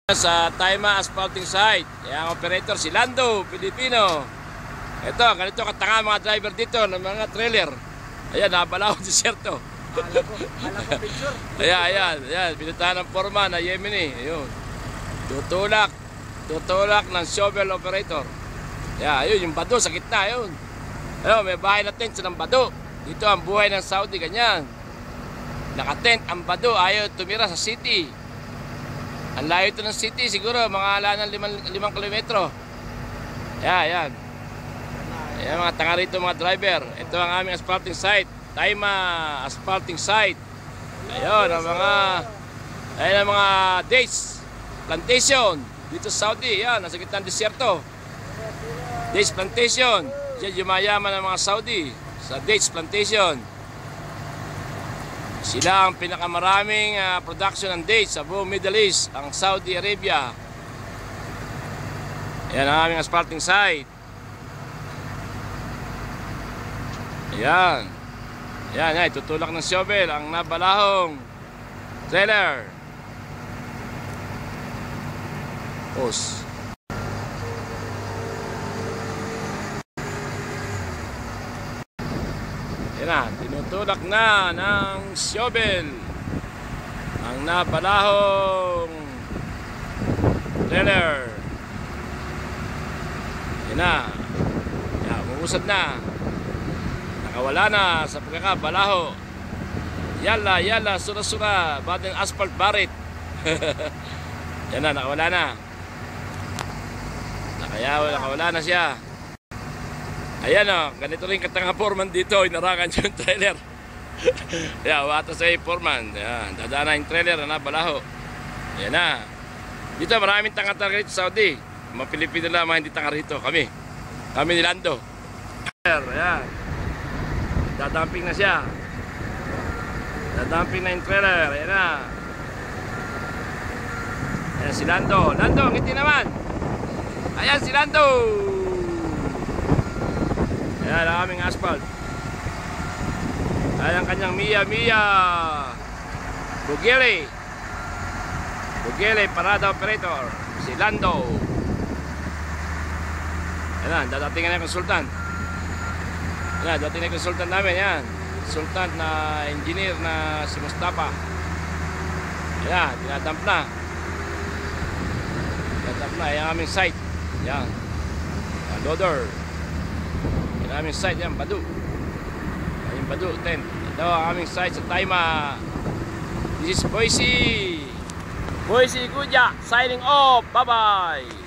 Sa Taima Asphalting Site, ang operator si Lando Pilipino. Ito, ganito katanga mga driver dito ng mga trailer. Ayan, nabalaw si Serto. Alam ko picture. Ayan, pinuntahan ng foreman na Yemeni. Ayun. Tutulak ng shovel operator. Ayan, ayun, yung bado sa gitna, ayun. Ayun, may bahay na tent ng bado. Dito ang buhay ng Saudi, ganyan. Nakatent ang bado, ayaw tumira sa city. Ang layo ito ng city, siguro mga ala ng 5 kilometro. Ayan. Ayan mga tanga rito mga driver. Ito ang aming asphalting site. Taima Asphalting Site. Ayun ang mga dates plantation dito sa Saudi. Ayan, nasa gitna ng desierto. Dates plantation. Diyan yumayaman ng mga Saudi sa dates plantation. Sila ang pinakamaraming production ng dates sa buong Middle East, ang Saudi Arabia. Yan ang aming asphalting site. Yan, tutulak ng shovel ang nabalahong trailer. Os. Yan na, tinutulak na ng shovel ang nabalahong trailer. Yan na. Yan, umusad na. Nakawala na sa pagkakabalaho. Yala, sura, bating asphalt barit. Yan na, nakawala na. Nakawala na siya. Ayan o, ganito rin katanga foreman dito, inarangan yung trailer. Ayan, wata sa foreman. Ayan, dadaan na yung trailer na balaho. Ayan na. Dito maraming tanga-tanga rito sa Saudi. Mga Pilipino lang, mga hindi tanga rito. Kami ni Lando. Ayan. Dadamping na siya. Dadamping na yung trailer. Ayan na. Ayan si Lando. Lando, ngiti naman. Ayan si Lando. Ayan ang aming asphalt. Ayan ang kanyang Mia Bugele parada operator si Lando. Ayan, dadating na yung konsultan. Ayan, dadating na yung konsultan namin. Ayan, konsultan na engineer na si Mustafa. Ayan, dinadamp na. Ayan ang aming site. Ayan, loader. Ang aming site yan, Badu. Ang Badu tent. Ito ang aming site sa Taima. This is Boise Kuja signing off. Bye bye.